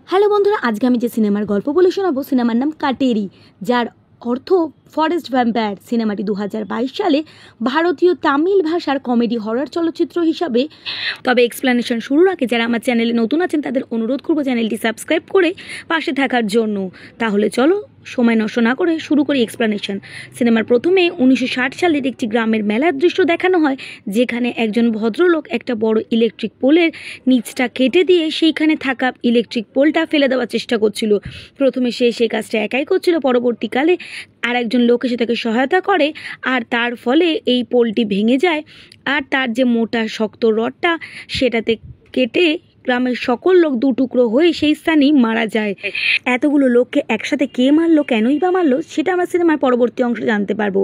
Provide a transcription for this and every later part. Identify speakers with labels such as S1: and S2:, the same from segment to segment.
S1: Hello বন্ধুরা, আজকে আমি যে সিনেমার গল্প বলে শোনাবো সিনেমার নাম কাটেরি, যার অর্থ ফরেস্ট ভ্যাম্পায়ার। সিনেমাটি 2022 সালে ভারতীয় তামিল ভাষার কমেডি হরর চলচ্চিত্র হিসাবে। তবে এক্সপ্লেনেশন শুরুর আগে যারা আমার চ্যানেলে নতুন আছেন তাদের অনুরোধ করবো চ্যানেলটি সাবস্ক্রাইব করে পাশে থাকার জন্য। তাহলে চলো সময় নষ্ট না করে শুরু করি এক্সপ্লেনেশন। সিনেমার প্রথমে 1960 সালের একটি গ্রামের মেলার দৃশ্য দেখানো হয়, যেখানে একজন ভদ্রলোক একটা বড় ইলেকট্রিক পোলের নিচটা কেটে দিয়ে সেইখানে থাকা ইলেকট্রিক পোলটা ফেলে দেওয়ার চেষ্টা করছিল। প্রথমে সে সেই কাজটা একাই করছিল, পরবর্তীকালে আর একজন লোক এসে তাকে সহায়তা করে, আর তার ফলে এই পোলটি ভেঙে যায়, আর তার যে মোটা শক্ত রডটা সেটাতে কেটে গ্রামের সকল লোক দু টুকরো হয়ে সেই স্থানেই মারা যায়। এতগুলো লোককে একসাথে কে মারলো, কেনই বা মারলো, সেটা আমরা সিনেমার পরবর্তী অংশে জানতে পারবো।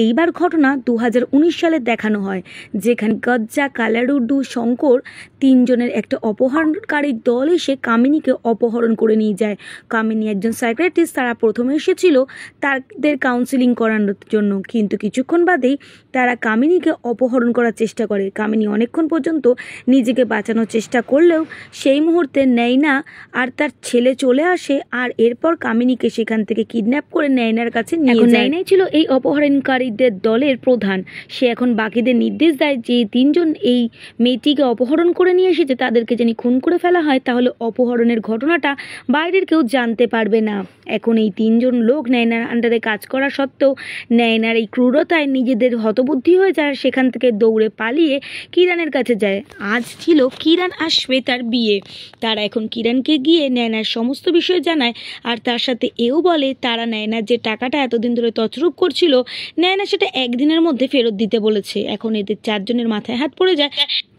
S1: এইবার ঘটনা 2019 সালে দেখানো হয়, যেখানে গজ্জা, কালারুড্ডু, শঙ্কর তিনজনের একটা অপহরণকারীর দল এসে কামিনীকে অপহরণ করে নিয়ে যায়। কামিনী একজন সাইকিয়াট্রিস্ট, তারা প্রথমে এসেছিল তাদের কাউন্সিলিং করানোর জন্য, কিন্তু কিছুক্ষণ বাদেই তারা কামিনীকে অপহরণ করার চেষ্টা করে। কামিনী অনেকক্ষণ পর্যন্ত নিজেকে বাঁচানোর চেষ্টা করলেও সেই মুহূর্তে নয়না আর তার ছেলে চলে আসে, আর এরপর কামিনীকে সেখান থেকে কিডন্যাপ করে নয়নার কাছে নিয়ে যায়। নয়নাই ছিল এই অপহরণকারীদের দলের প্রধান। সে এখন বাকিদের নির্দেশ দেয় যে তিনজন এই মেয়েটিকে অপহরণ করে নিয়ে এসেছে তাদেরকে যেন খুন করে ফেলা হয়, তাহলে অপহরণের ঘটনাটা বাইরের কেউ জানতে পারবে না। এখন এই তিনজন লোক নয়নার আন্ডারে কাজ করা সত্ত্বেও নয়নার এই ক্রূরতায় নিজেদের হতবুদ্ধি হয়ে যায়, সেখান থেকে দৌড়ে পালিয়ে কিরণের কাছে যায়। আজ ছিল কিরণ আর শ্বেতার বিয়ে। তারা এখন কিরণকে গিয়ে নয়নার সমস্ত বিষয় জানায়, আর তার সাথে এও বলে তারা নয়নার যে টাকাটা এতদিন ধরে তছরূপ করছিল, নয়না সেটা একদিনের মধ্যে ফেরত দিতে বলেছে। এখন এদের চারজনের মাথায় হাত পড়ে যায়,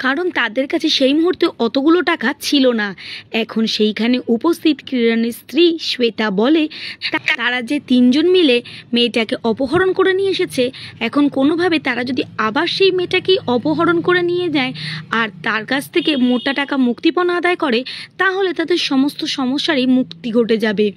S1: কারণ তাদের কাছে সেই মুহূর্তে অতগুলো টাকা ছিল না। এখন সেইখানে উপস্থিত কিরণের স্ত্রী শ্বেতা বলে তারা যে তিনজন মিলে মেয়েটাকে অপহরণ করে নিয়ে এসেছে, এখন কোনোভাবে তারা যদি আবার সেই মেয়েটাকেই অপহরণ করে নিয়ে যায় আর তার কাছ থেকে মোটা টাকা মুক্তিপণ আদায় করে, তাহলে তাদের সমস্ত সমস্যারই মুক্তি ঘটে যাবে।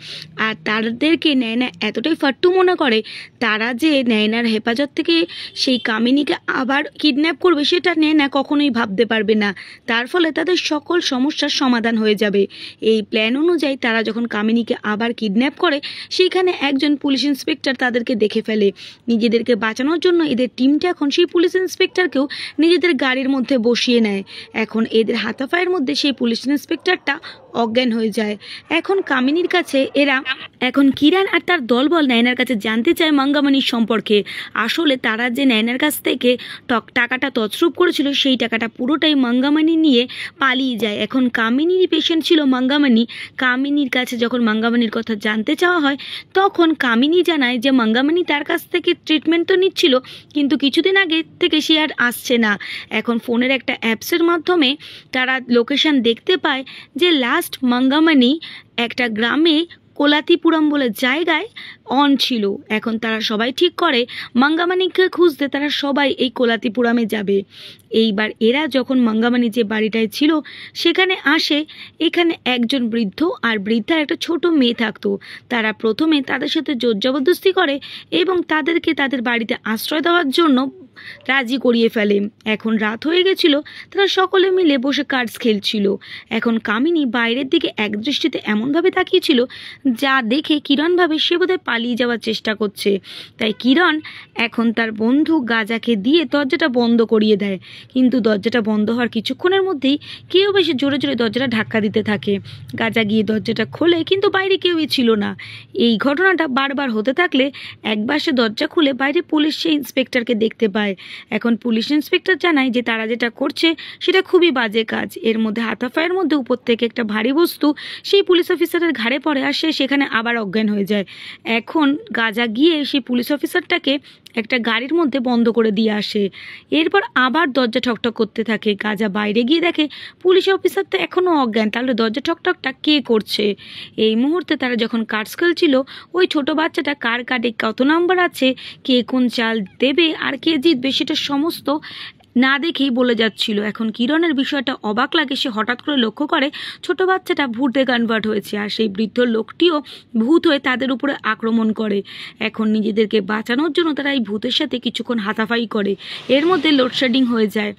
S1: আর তাদেরকে নয়না এতটাই ফাট্টু মনে করে, তারা যে নয়নার হেফাজত থেকে সেই কামিনীকে আবার কিডন্যাপ করবে সেটা নয়না কখনোই ভাবতে পারবে না। তার ফলে তাদের সকল সমস্যার সমাধান হয়ে যাবে। এই প্ল্যান অনুযায়ী তারা যখন কামিনীকে আবার কিডন্যাপ করে, সেইখানে একজন পুলিশ ইন্সপেক্টর তাদেরকে দেখে ফেলে। নিজেদেরকে বাঁচানোর জন্য এদের টিমটা এখন সেই পুলিশ ইন্সপেক্টরকেও নিজেদের গাড়ির মধ্যে বসিয়ে নেয়। এখন এদের হাতাফায়ের মধ্যে সেই পুলিশ ইন্সপেক্টরটা অজ্ঞান হয়ে যায়। এখন কামিনীর কাছে এখন কিরণ আর তার দলবল নয়নার কাছে জানতে চায় মঙ্গামণির সম্পর্কে। আসলে তারা যে নয়নার কাছ থেকে টাকাটা তছরূপ করেছিল, সেই টাকাটা পুরোটাই মঙ্গামণি নিয়ে পালিয়ে যায়। এখন কামিনীর পেশেন্ট ছিল মঙ্গামণি। কামিনীর কাছে যখন মঙ্গামণির কথা জানতে চাওয়া হয়, তখন কামিনী জানায় যে মঙ্গামণি তার কাছ থেকে ট্রিটমেন্ট তো নিচ্ছিল, কিন্তু কিছুদিন আগে থেকে সে আর আসছে না। এখন ফোনের একটা অ্যাপসের মাধ্যমে তারা লোকেশন দেখতে পায় যে লাস্ট মঙ্গামণি একটা গ্রামে কোলাতিপুরম বলে জায়গায় অন ছিল। এখন তারা সবাই ঠিক করে মঙ্গামণিকে খুঁজতে তারা সবাই এই কোলাতিপুরমে যাবে। এইবার এরা যখন মঙ্গামণি যে বাড়িটায় ছিল সেখানে আসে, এখানে একজন বৃদ্ধ আর বৃদ্ধার একটা ছোট মেয়ে থাকতো। তারা প্রথমে তাদের সাথে জোর জবরদস্তি করে এবং তাদেরকে তাদের বাড়িতে আশ্রয় দেওয়ার জন্য রাজি করিয়ে ফেলে। এখন রাত হয়ে গেছিল, তারা সকলে মিলে বসে কার্ডস খেলছিল। এখন কামিনী বাইরের দিকে একদৃষ্টিতে এমনভাবে তাকিয়েছিল যা দেখে কিরণ ভাবে সে বোধহয় পালিয়ে যাওয়ার চেষ্টা করছে। তাই কিরণ এখন তার বন্ধু গাজাকে দিয়ে দরজাটা বন্ধ করিয়ে দেয়, কিন্তু দরজাটা বন্ধ হওয়ার কিছুক্ষণের মধ্যেই কেউ বেশি জোরে জোরে দরজাটা ধাক্কা দিতে থাকে। গাজা গিয়ে দরজাটা খোলে, কিন্তু বাইরে কেউই ছিল না। এই ঘটনাটা বারবার হতে থাকলে একবার সে দরজা খুলে বাইরে পুলিশ সেই ইন্সপেক্টরকে দেখতে পায়। এখন পুলিশ ইন্সপেক্টর জানায় যে তারা যেটা করছে সেটা খুবই বাজে কাজ। এর মধ্যে হাতাফায়ের মধ্যে উপর থেকে একটা ভারী বস্তু সেই পুলিশ অফিসারের ঘাড়ে পড়ে, আর সে সেখানে আবার অজ্ঞান হয়ে যায়। এখন গাজা গিয়ে সেই পুলিশ অফিসারটাকে একটা গাড়ির মধ্যে বন্ধ করে দিয়ে আসে। এরপর আবার দরজা ঠকঠক করতে থাকে। গাজা বাইরে গিয়ে দেখে পুলিশ অফিসার তো এখনও অজ্ঞান, তাহলে দরজা ঠকঠকটা কে করছে। এই মুহূর্তে তারা যখন কার্ডস খেলছিল, ওই ছোট বাচ্চাটা কার কার্ডে কত নাম্বার আছে, কে কোন চাল দেবে আর কে জিতবে সেটা সমস্ত না দেখেই বলে যাচ্ছিল। এখন কিরণের বিষয়টা অবাক লাগে, সে হঠাৎ করে লক্ষ্য করে ছোট বাচ্চাটা ভূতে কনভার্ট হয়েছে আর সেই বৃদ্ধ লোকটিও ভূত হয়ে তাদের উপরে আক্রমণ করে। এখন নিজেদেরকে বাঁচানোর জন্য তারা এই ভূতের সাথে কিছুক্ষণ হাতাফাই করে। এর মধ্যে লোডশেডিং হয়ে যায়।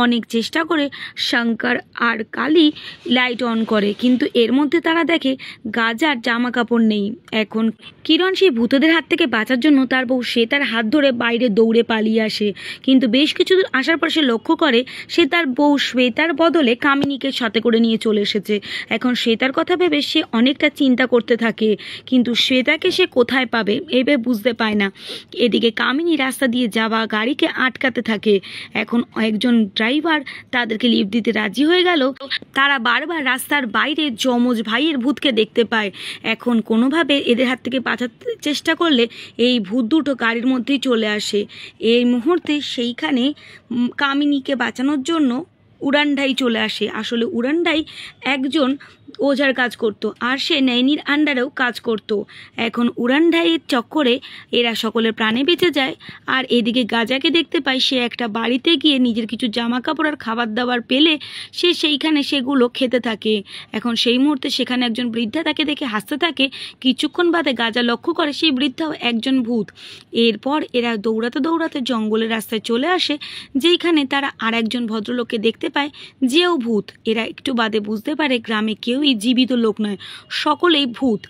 S1: অনেক চেষ্টা করে শঙ্কর আর কালী লাইট অন করে, কিন্তু এর মধ্যে তারা দেখে গাজার জামা কাপড় নেই। এখন কিরণ সেই ভূতদের হাত থেকে বাঁচার জন্য তার বউ শ্বেতার হাত ধরে বাইরে দৌড়ে পালিয়ে আসে, কিন্তু বেশ কিছু দূর আসার পর সে লক্ষ্য করে সে তার বউ শ্বেতার বদলে কামিনীকে সাথে করে নিয়ে চলে এসেছে। এখন শ্বেতার কথা ভেবে সে অনেকটা চিন্তা করতে থাকে, কিন্তু শ্বেতাকে সে কোথায় পাবে এভাবে বুঝতে পায় না। এদিকে কামিনী রাস্তা দিয়ে যাওয়া গাড়িকে আটকাতে থাকে। এখন একজন ড্রাইভার তাদেরকে লিফট দিতে রাজি হয়ে গেল। তারা বারবার রাস্তার বাইরে যমজ ভাইয়ের ভূতকে দেখতে পায়। এখন কোনোভাবে এদের হাত থেকে বাঁচাতে চেষ্টা করলে এই ভূত দুটো গাড়ির মধ্যেই চলে আসে। এই মুহূর্তে সেইখানে কামিনীকে বাঁচানোর জন্য উড়ানডাই চলে আসে। আসলে উড়ানডাই একজন ওঝার কাজ করত আর সে নৈনির আন্ডারেও কাজ করত। এখন উড়ানডাইয়ের চক্করে এরা সকলের প্রাণে বেঁচে যায়। আর এদিকে গাজাকে দেখতে পায়, সে একটা বাড়িতে গিয়ে নিজের কিছু জামা কাপড় আর খাবার দাবার পেলে সে সেইখানে সেগুলো খেতে থাকে। এখন সেই মুহূর্তে সেখানে একজন বৃদ্ধা তাকে দেখে হাসতে থাকে। কিছুক্ষণ বাদে গাজা লক্ষ্য করে সেই বৃদ্ধাও একজন ভূত। এরপর এরা দৌড়াতে দৌড়াতে জঙ্গলের রাস্তায় চলে আসে, যেইখানে তারা আর একজন ভদ্রলোককে দেখতে পায় যেও ভূত। এরা একটু বাদে বুঝতে পারে গ্রামে কেউই জীবিত লোক নয়, সকলেই ভূত।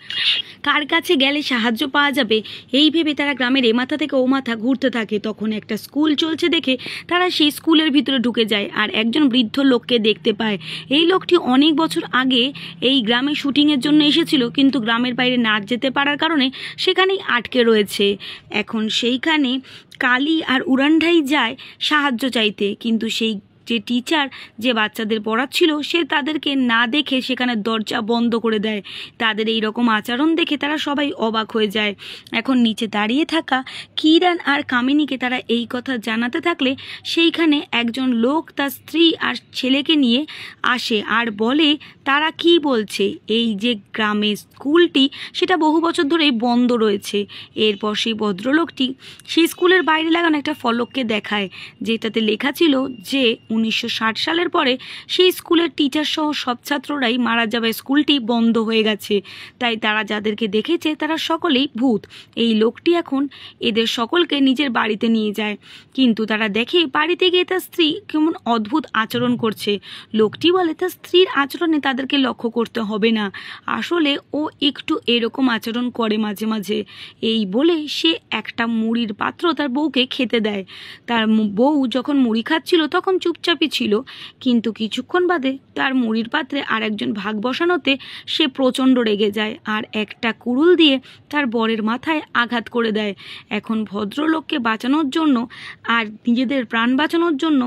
S1: কার কাছে গেলে সাহায্য পাওয়া যাবে এই ভেবে তারা গ্রামের এ মাথা থেকে ও মাথা ঘুরতে থাকে। তখন একটা স্কুল চলছে দেখে তারা সেই স্কুলের ভিতরে ঢুকে যায় আর একজন বৃদ্ধ লোককে দেখতে পায়। এই লোকটি অনেক বছর আগে এই গ্রামে শুটিংয়ের জন্য এসেছিল, কিন্তু গ্রামের বাইরে না যেতে পারার কারণে সেখানেই আটকে রয়েছে। এখন সেইখানে কালী আর উড়ানডাই যায় সাহায্য চাইতে, কিন্তু সেই যে টিচার যে বাচ্চাদের পড়াচ্ছিল সে তাদেরকে না দেখে সেখানে দরজা বন্ধ করে দেয়। তাদের এই রকম আচরণ দেখে তারা সবাই অবাক হয়ে যায়। এখন নিচে দাঁড়িয়ে থাকা কিরণ আর কামিনীকে তারা এই কথা জানাতে থাকলে সেইখানে একজন লোক তার স্ত্রী আর ছেলেকে নিয়ে আসে আর বলে তারা কি বলছে, এই যে গ্রামের স্কুলটি সেটা বহু বছর ধরেই বন্ধ রয়েছে। এরপর সেই ভদ্রলোকটি সেই স্কুলের বাইরে লাগানো একটা ফলককে দেখায়, যেটাতে লেখা ছিল যে 1960 সালের পরে সেই স্কুলের টিচার সহ সব ছাত্ররাই মারা যাবে, স্কুলটি বন্ধ হয়ে গেছে। তাই তারা যাদেরকে দেখেছে তারা সকলেই ভূত। এই লোকটি এখন এদের সকলকে নিজের বাড়িতে নিয়ে যায়, কিন্তু তারা দেখে বাড়িতে গিয়ে তার স্ত্রী কেমন অদ্ভুত আচরণ করছে। লোকটি বলে তার স্ত্রীর আচরণে তাদেরকে লক্ষ্য করতে হবে না, আসলে ও একটু এরকম আচরণ করে মাঝে মাঝে। এই বলে সে একটা মুড়ির পাত্র তার বউকে খেতে দেয়। তার বউ যখন মুড়ি খাচ্ছিল তখন চুপচাপই ছিল, কিন্তু কিছুক্ষণ বাদে তার মুড়ির পাত্রে আর একজন ভাগ বসানোতে সে প্রচণ্ড রেগে যায় আর একটা কুড়ুল দিয়ে তার বরের মাথায় আঘাত করে দেয়। এখন ভদ্রলোককে বাঁচানোর জন্য আর নিজেদের প্রাণ বাঁচানোর জন্য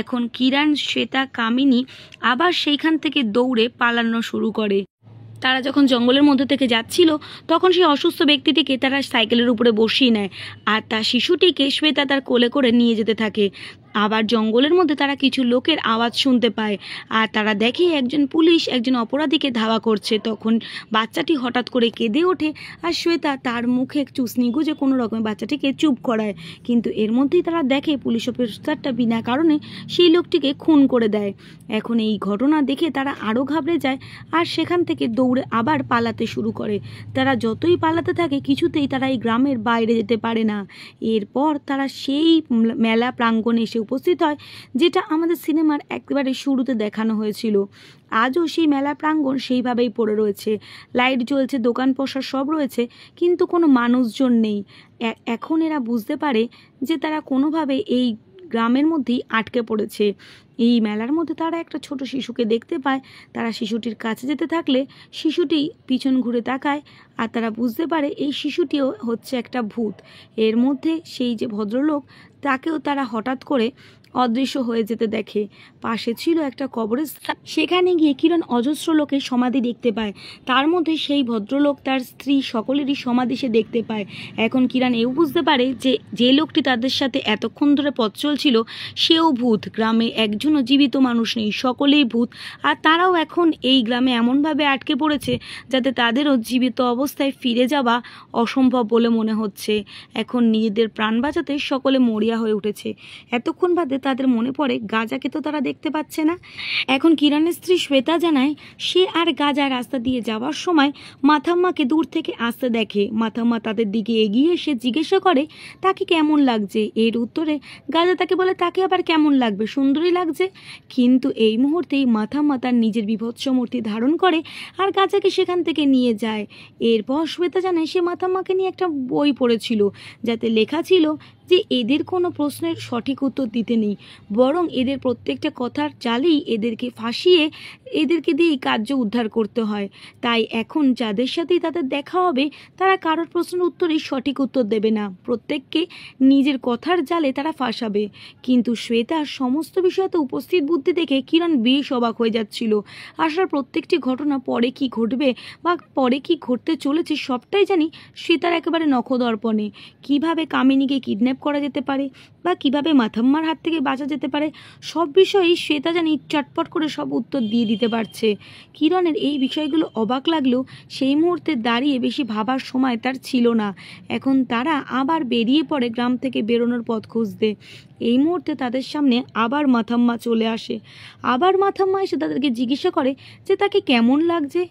S1: এখন কিরণ, শ্বেতা, কামিনী আবার সেইখান থেকে দৌড়ে পালানো শুরু করে। তারা যখন জঙ্গলের মধ্যে থেকে যাচ্ছিল তখন সেই অসুস্থ ব্যক্তিটিকে তারা সাইকেলের উপরে বসিয়ে নেয় আর তার শিশুটিকে শ্বেতা তার কোলে করে নিয়ে যেতে থাকে। আবার জঙ্গলের মধ্যে তারা কিছু লোকের আওয়াজ শুনতে পায় আর তারা দেখে একজন পুলিশ একজন অপরাধীকে ধাওয়া করছে। তখন বাচ্চাটি হঠাৎ করে কেঁদে ওঠে আর শ্বেতা তার মুখে চুসনি গুজে কোনো রকমের বাচ্চাটিকে চুপ করায়, কিন্তু এর মধ্যেই তারা দেখে পুলিশ অফিসারটা বিনা কারণে সেই লোকটিকে খুন করে দেয়। এখন এই ঘটনা দেখে তারা আরও ঘাবড়ে যায় আর সেখান থেকে দৌড়ে আবার পালাতে শুরু করে। তারা যতই পালাতে থাকে কিছুতেই তারা এই গ্রামের বাইরে যেতে পারে না। এরপর তারা সেই মেলা প্রাঙ্গণে এসে উপস্থিত হয়, যেটা আমাদের সিনেমার একেবারে শুরুতে দেখানো হয়েছিল। আজও সেই মেলা প্রাঙ্গণ সেইভাবেই পড়ে রয়েছে, লাইট জ্বলছে, দোকান পসরা সব রয়েছে, কিন্তু কোনো মানুষজন নেই। এখন এরা বুঝতে পারে যে তারা কোনোভাবে এই গ্রামের মধ্যেই আটকে পড়েছে। এই মেলার মধ্যে তারা একটা ছোট শিশুকে দেখতে পায়। তারা শিশুটির কাছে যেতে থাকলে শিশুটি পিছন ঘুরে তাকায় আর তারা বুঝতে পারে এই শিশুটিও হচ্ছে একটা ভূত। এর মধ্যে সেই যে ভদ্রলোক তাকেও তারা হঠাৎ করে অদৃশ্য হয়ে যেতে দেখে। পাশে ছিল একটা কবরস্থান, সেখানে গিয়ে কিরণ অজস্র লোকের সমাধি দেখতে পায়। তার মধ্যে সেই ভদ্রলোক, তার স্ত্রী, সকলেরই সমাধি সে দেখতে পায়। এখন কিরণ এও বুঝতে পারে যে যে লোকটি তাদের সাথে এতক্ষণ ধরে পথ চলছিল সেও ভূত। গ্রামে একজনও জীবিত মানুষ নেই, সকলেই ভূত। আর তারাও এখন এই গ্রামে এমনভাবে আটকে পড়েছে যাতে তাদেরও জীবিত অবস্থায় ফিরে যাওয়া অসম্ভব বলে মনে হচ্ছে। এখন নিজেদের প্রাণ বাঁচাতে সকলে মরিয়া হয়ে উঠেছে। এতক্ষণ বাদে তাহলে তাদের মনে পড়ে গাজাকে তো তারা দেখতে পাচ্ছে না। এখন কিরণের স্ত্রী শ্বেতা জানায় সে আর গাজা রাস্তা দিয়ে যাওয়ার সময় মাথাম্মাকে দূর থেকে আসতে দেখে। মাথাম্মা তাদের দিকে এগিয়ে এসে জিজ্ঞাসা করে তাকে কেমন লাগছে। এর উত্তরে গাজা তাকে বলে তাকে আবার কেমন লাগবে, সুন্দরী লাগছে। কিন্তু এই মুহূর্তেই মাথাম্মা তার নিজের বিভৎস মূর্তি ধারণ করে আর গাজাকে সেখান থেকে নিয়ে যায়। এরপর শ্বেতা জানায় সে মাথাম্মাকে নিয়ে একটা বই পড়েছিল যাতে লেখা ছিল যে এদের কোনো প্রশ্নের সঠিক উত্তর দিতে নেই, বরং এদের প্রত্যেকটা কথার চালেই এদেরকে ফাঁসিয়ে এদেরকে দিয়েই কার্য উদ্ধার করতে হয়। তাই এখন যাদের সাথেই তাদের দেখা হবে তারা কারোর প্রশ্নের উত্তরেই সঠিক উত্তর দেবে না, প্রত্যেককে নিজের কথার জালে তারা ফাঁসাবে। কিন্তু শ্বেতার সমস্ত বিষয়তে উপস্থিত বুদ্ধি দেখে কিরণ বেশ অবাক হয়ে যাচ্ছিল। আসার প্রত্যেকটি ঘটনা পরে কি ঘটবে বা পরে কি ঘটতে চলেছে সবটাই জানি শ্বেতার একেবারে নখদর্পণে। কিভাবে কামিনীকে কিডন্যাপ করা যেতে পারে বা কিভাবে মাথাম্মার হাত থেকে বাঁচা যেতে পারে, সব বিষয়েই শ্বেতা জানি চটপট করে সব উত্তর দিয়ে দিতে পারছে। কিরণের এই বিষয়গুলো অবাক লাগলেও সেই মুহূর্তে দাঁড়িয়ে বেশি ভাবার সময় তার ছিল না। এখন তারা আবার বেরিয়ে পড়ে গ্রাম থেকে বেরোনোর পথ খুঁজতে। এই মুহূর্তে তাদের সামনে আবার মাথাম্মা চলে আসে। আবার মাথাম্মা এসে তাদেরকে জিজ্ঞাসা করে যে তাকে কেমন লাগছে।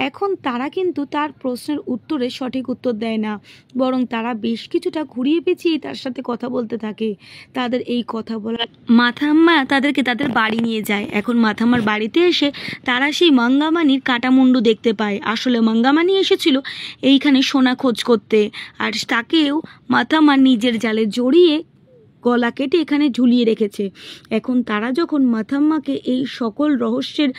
S1: এখন তারা কিন্তু তার প্রশ্নের উত্তরে সঠিক উত্তর দেয় না, বরং তারা বেশ কিছুটা ঘুরিয়ে পেঁচিয়ে তার সাথে কথা বলতে থাকে। তাদের এই কথা বলার মাথাম্মা তাদেরকে তাদের বাড়ি নিয়ে যায়। এখন মাথাম্মার বাড়িতে এসে তারা সেই মঙ্গামানির কাটামুন্ডু দেখতে পায়। আসলে মঙ্গামানি এসেছিল এইখানে সোনা খোঁজ করতে, আর তাকেও মাথাম্মা নিজের জালে জড়িয়ে গলা কেটে এখানে ঝুলিয়ে রেখেছে। এখন তারা যখন মাথাম্মাকে এই সকল রহস্যের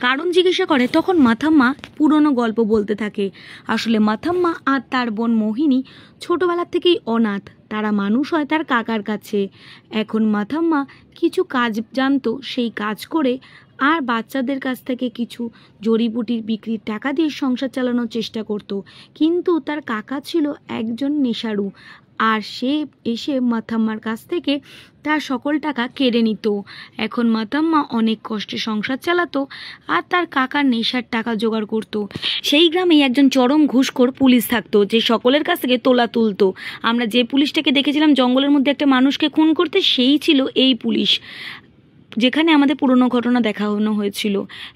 S1: কারণ জিজ্ঞাসা করে তখন মাথাম্মা পুরনো গল্প বলতে থাকে। আসলে মাথাম্মা আর তার বোন মোহিনী ছোটবেলার থেকেই অনাথ, তারা মানুষ হয় তার কাকার কাছে। এখন মাথাম্মা কিছু কাজ জানতো, সেই কাজ করে আর বাচ্চাদের কাছ থেকে কিছু জড়িবুটির বিক্রির টাকা দিয়ে সংসার চালানোর চেষ্টা করত। কিন্তু তার কাকা ছিল একজন নেশাড়ু, আর সে এসে মাথাম্মার কাছ থেকে তার সকল টাকা কেড়ে নিত। এখন মাথাম্মা অনেক কষ্টে সংসার চালাতো আর তার কাকার নেশার টাকা জোগাড় করত। সেই গ্রামেই একজন চরম ঘুষখোর পুলিশ থাকতো যে সকলের কাছ থেকে তোলা তুলতো। আমরা যে পুলিশটাকে দেখেছিলাম জঙ্গলের মধ্যে একটা মানুষকে খুন করতে, সেই ছিল এই পুলিশ যেখানে আমাদের পুরনো ঘটনা দেখানো হয়েছিল।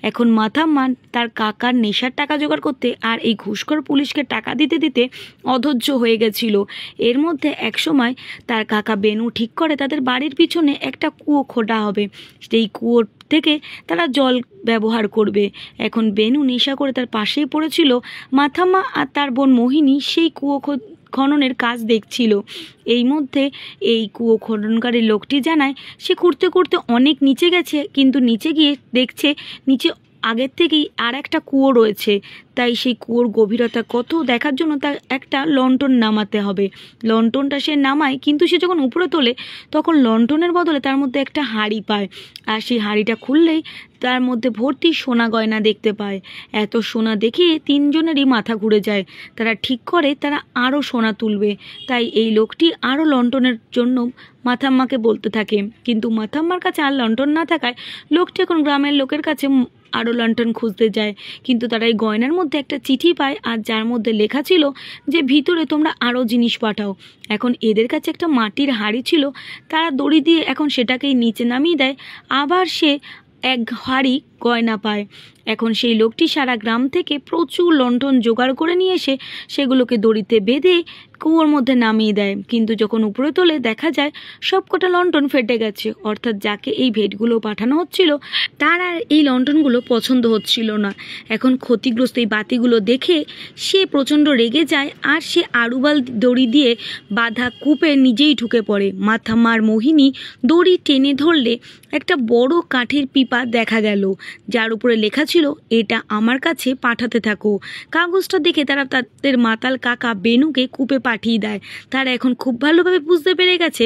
S1: এখন মাথাম্মা তার কাকার নেশার টাকা জোগাড় করতে আর এই ঘুষখোর পুলিশকে টাকা দিতে দিতে অধৈর্য হয়ে গেছিল। এর মধ্যে একসময় তার কাকা বেনু ঠিক করে তাদের বাড়ির পিছনে একটা কুয়ো খোঁড়া হবে, সেই কুয়োর থেকে তারা জল ব্যবহার করবে। এখন বেনু নেশা করে তার পাশেই পড়েছিল। মাথাম্মা আর তার বোন মোহিনী সেই কুয়ো খননের কাজ দেখছিল। এই মধ্যে এই কুয়ো খননকারী লোকটি জানায় সে খুঁড়তে খুঁড়তে অনেক নিচে গেছে, কিন্তু নিচে গিয়ে দেখছে নিচে আগের থেকেই আর একটা কুয়ো রয়েছে। তাই সেই কুয়োর গভীরতা কত দেখার জন্য তার একটা লন্ঠন নামাতে হবে। লন্ঠনটা সে নামায়, কিন্তু সে যখন উপরে তোলে তখন লন্ঠনের বদলে তার মধ্যে একটা হাঁড়ি পায়, আর সেই হাঁড়িটা খুললেই তার মধ্যে ভর্তি সোনা গয়না দেখতে পায়। এত সোনা দেখে তিনজনেরই মাথা ঘুরে যায়। তারা ঠিক করে তারা আরও সোনা তুলবে। তাই এই লোকটি আরও লন্ঠনের জন্য মাথাম্মাকে বলতে থাকে, কিন্তু মাথাম্মার কাছে আর লন্ঠন না থাকায় লোকটি এখন গ্রামের লোকের কাছে আরও লন্ঠন খুঁজতে যায়। কিন্তু তারা এই গয়নার মধ্যে একটা চিঠি পায়, আর যার মধ্যে লেখা ছিল যে ভিতরে তোমরা আরও জিনিস পাঠাও। এখন এদের কাছে একটা মাটির হাঁড়ি ছিল, তারা দড়ি দিয়ে এখন সেটাকেই নিচে নামিয়ে দেয়। আবার সে এক হাঁড়ি গয়না পায়। এখন সেই লোকটি সারা গ্রাম থেকে প্রচুর লন্ঠন জোগাড় করে নিয়ে এসে সেগুলোকে দড়িতে বেঁধে কুয়োর মধ্যে নামিয়ে দেয়। কিন্তু যখন উপরে তোলে দেখা যায় সবকটা লন্ঠন ফেটে গেছে, অর্থাৎ যাকে এই ভেটগুলো পাঠানো হচ্ছিল তার আর এই লন্ঠনগুলো পছন্দ হচ্ছিল না। এখন ক্ষতিগ্রস্ত এই বাতিগুলো দেখে সে প্রচণ্ড রেগে যায়, আর সে আড়ুবাল দড়ি দিয়ে বাঁধা কূপে নিজেই ঢুকে পড়ে। মাথাম্মার মোহিনী দড়ি টেনে ধরলে একটা বড় কাঠের পিপা দেখা গেল, যার উপরে লেখা ছিল এটা আমার কাছে পাঠাতে থাকো। কাগজটা দেখে তারা তাদের মাতাল কাকা বেনুকে কূপে পাঠিয়ে দেয়। তারা এখন খুব ভালোভাবে বুঝতে পেরে গেছে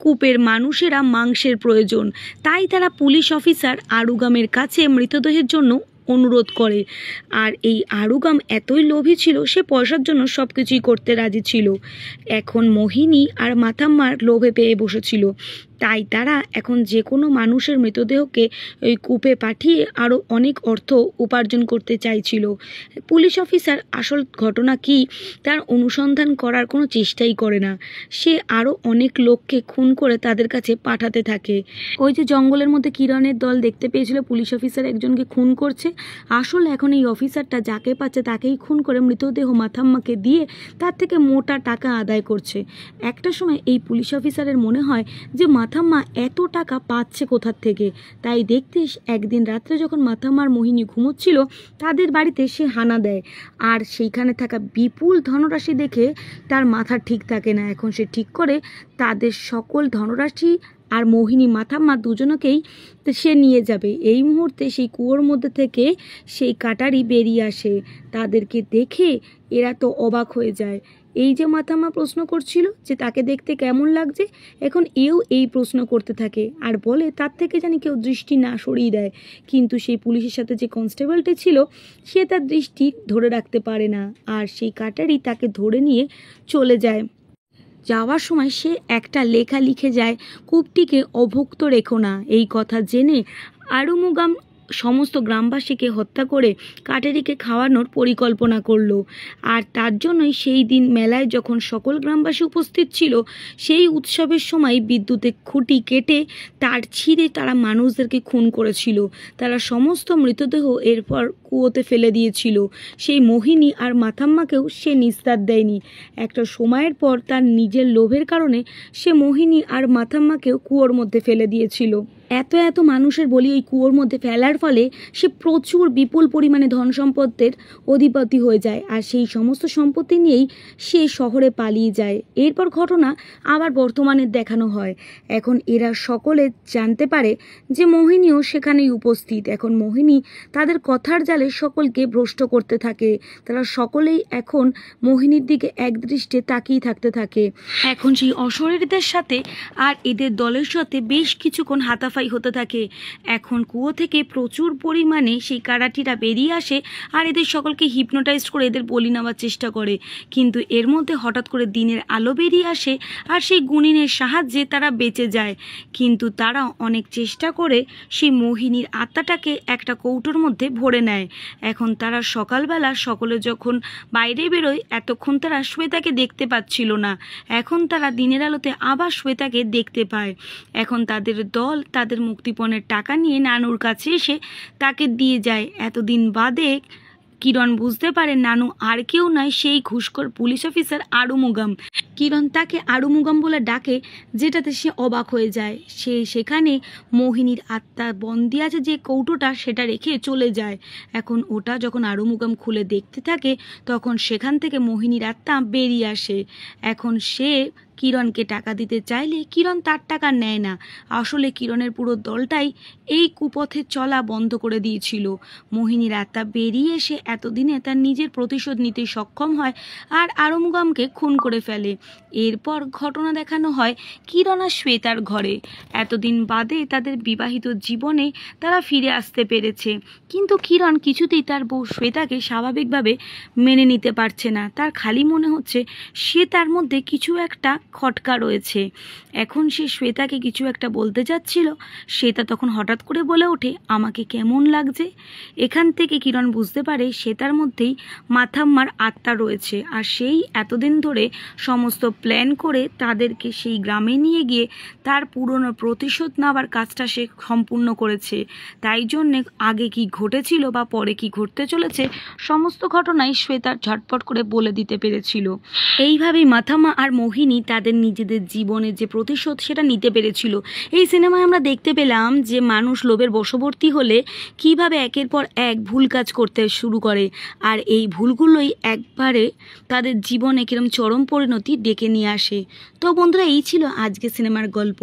S1: কূপের মানুষেরা মাংসের প্রয়োজন, তাই তারা পুলিশ অফিসার আরুগামের কাছে মৃতদেহের জন্য অনুরোধ করে। আর এই আরুগাম এতই লোভী ছিল, সে পয়সার জন্য সব কিছুই করতে রাজি ছিল। এখন মোহিনী আর মাথাম্মার লোভে পেয়ে বসেছিল। তাই তারা এখন যে কোনো মানুষের মৃতদেহকে ওই কূপে পাঠিয়ে আরও অনেক অর্থ উপার্জন করতে চাইছিল। পুলিশ অফিসার আসল ঘটনা কি তার অনুসন্ধান করার কোনো চেষ্টাই করে না। সে আরও অনেক লোককে খুন করে তাদের কাছে পাঠাতে থাকে। ওই যে জঙ্গলের মধ্যে কিরণের দল দেখতে পেয়েছিল পুলিশ অফিসার একজনকে খুন করছে, আসলে এখন এই অফিসারটা যাকে পাচ্ছে তাকেই খুন করে মৃতদেহ মাথাম্মাকে দিয়ে তার থেকে মোটা টাকা আদায় করছে। একটা সময় এই পুলিশ অফিসারের মনে হয় যে মাথাম্মা এত টাকা পাচ্ছে কোথার থেকে। তাই দেখতে একদিন রাত্রে যখন মাথাম্মার মোহিনী ঘুমোচ্ছিল তাদের বাড়িতে সে হানা দেয়, আর সেইখানে থাকা বিপুল ধনরাশি দেখে তার মাথা ঠিক থাকে না। এখন সে ঠিক করে তাদের সকল ধনরাশি আর মোহিনী মাথাম্মা দুজনকেই সে নিয়ে যাবে। এই মুহূর্তে সেই কুয়োর মধ্যে থেকে সেই কাটারি বেরিয়ে আসে। তাদেরকে দেখে এরা তো অবাক হয়ে যায়। এই যে মাথাম্মা প্রশ্ন করছিল যে তাকে দেখতে কেমন লাগছে, এখন এও এই প্রশ্ন করতে থাকে আর বলে তার থেকে জানি কেউ দৃষ্টি না সরিয়ে দেয়। কিন্তু সেই পুলিশের সাথে যে কনস্টেবলটি ছিল সে তার দৃষ্টি ধরে রাখতে পারে না, আর সেই কাটারি তাকে ধরে নিয়ে চলে যায়। যাওয়ার সময় সে একটা লেখা লিখে যায়, কূপটিকে অভুক্ত রেখো না। এই কথা জেনে আরুমুগাম সমস্ত গ্রামবাসীকে হত্যা করে কাটারিকে খাওয়ানোর পরিকল্পনা করলো। আর তার জন্যই সেই দিন মেলায় যখন সকল গ্রামবাসী উপস্থিত ছিল, সেই উৎসবের সময় বিদ্যুতের খুঁটি কেটে তার ছিঁড়ে তারা মানুষদেরকে খুন করেছিল। তারা সমস্ত মৃতদেহ এরপর কুয়োতে ফেলে দিয়েছিল। সেই মোহিনী আর মাথাম্মাকেও সে নিস্তার দেয়নি। একটা সময়ের পর তার নিজের লোভের কারণে সে মোহিনী আর মাথাম্মাকেও কুয়োর মধ্যে ফেলে দিয়েছিল। এত মানুষের বলি ওই কুয়োর মধ্যে ফেলার ফলে সে প্রচুর বিপুল পরিমাণে ধন সম্পদের অধিপতি হয়ে যায়, আর সেই সমস্ত সম্পত্তি নিয়েই সে শহরে পালিয়ে যায়। এরপর ঘটনা আবার বর্তমানে দেখানো হয়। এখন এরা সকলে জানতে পারে যে মোহিনীও সেখানেই উপস্থিত। এখন মোহিনী তাদের কথার জালে সকলকে ভ্রষ্ট করতে থাকে। তারা সকলেই এখন মোহিনীর দিকে একদৃষ্টে তাকিয়ে থাকতে থাকে। এখন সেই অশরীরদের সাথে আর এদের দলের সাথে বেশ কিছুক্ষণ হাতাফাই হতে থাকে। এখন কুয়ো থেকে প্রচুর পরিমাণে সেই কারাটিরা বেরিয়ে আসে আর এদের সকলকে হিপনোটাইজ করে এদের বলি নেওয়ার চেষ্টা করে। কিন্তু এর মধ্যে হঠাৎ করে দিনের আলো বেরিয়ে আসে আর সেই গুণিনের সাহায্যে তারা বেঁচে যায়। কিন্তু তারা অনেক চেষ্টা করে সেই মোহিনীর আত্মাটাকে একটা কৌটোর মধ্যে ভরে নেয়। এখন তারা সকালবেলা সকলে যখন বাইরে বেরোয় এতক্ষণ তারা শ্বেতাকে দেখতে পাচ্ছিল না। এখন তারা দিনের আলোতে আবার শ্বেতাকে দেখতে পায়। এখন তাদের দল তাদের মুক্তিপণের টাকা নিয়ে নানুর কাছে এসে তাকে দিয়ে যায়। এতদিন বাদে কিরণ বুঝতে পারে নানু আর কেউ নয়, সেই ঘুষখোর পুলিশ অফিসার আরুমুগাম। কিরণ তাকে আরুমুগাম বলে ডাকে, যেটাতে সে অবাক হয়ে যায়। সে সেখানে মোহিনীর আত্মা বন্দি আছে যে কৌটোটা, সেটা রেখে চলে যায়। এখন ওটা যখন আরুমুগাম খুলে দেখতে থাকে তখন সেখান থেকে মোহিনীর আত্মা বেরিয়ে আসে। এখন সে কিরণকে টাকা দিতে চাইলে কিরণ তার টাকা নেয় না। আসলে কিরণের পুরো দলটাই এই কুপথে চলা বন্ধ করে দিয়েছিল। মোহিনীর আত্মা বেরিয়ে এসে এতদিনে তার নিজের প্রতিশোধ নিতে সক্ষম হয় আর আরুমুগামকে খুন করে ফেলে। এরপর ঘটনা দেখানো হয় কিরণ আর শ্বেতার ঘরে। এতদিন বাদে তাদের বিবাহিত জীবনে তারা ফিরে আসতে পেরেছে, কিন্তু কিরণ কিছুতেই তার বউ শ্বেতাকে স্বাভাবিকভাবে মেনে নিতে পারছে না। তার খালি মনে হচ্ছে সে তার মধ্যে কিছু একটা খটকা রয়েছে। এখন সে শ্বেতাকে কিছু একটা বলতে যাচ্ছিল, শ্বেতা তখন হঠাৎ করে বলে ওঠে, আমাকে কেমন লাগছে। এখান থেকে কিরণ বুঝতে পারে শ্বেতার মধ্যেই মাথাম্মার আত্মা রয়েছে, আর সেই এতদিন ধরে সমস্ত প্ল্যান করে তাদেরকে সেই গ্রামে নিয়ে গিয়ে তার পুরনো প্রতিশোধ নেওয়ার কাজটা সে সম্পূর্ণ করেছে। তাই জন্যে আগে কি ঘটেছিল বা পরে কি ঘটতে চলেছে সমস্ত ঘটনাই শ্বেতার ঝটপট করে বলে দিতে পেরেছিল। এইভাবেই মাথাম্মা আর মোহিনী তাদের নিজেদের জীবনের যে প্রতিশোধ সেটা নিতে পেরেছিল। এই সিনেমায় আমরা দেখতে পেলাম যে মানুষ লোভের বশবর্তী হলে কিভাবে একের পর এক ভুল কাজ করতে শুরু করে, আর এই ভুলগুলোই একবারে তাদের জীবনে কিরম চরম পরিণতি ডেকে নিয়ে আসে। তো বন্ধুরা, এই ছিল আজকে সিনেমার গল্প।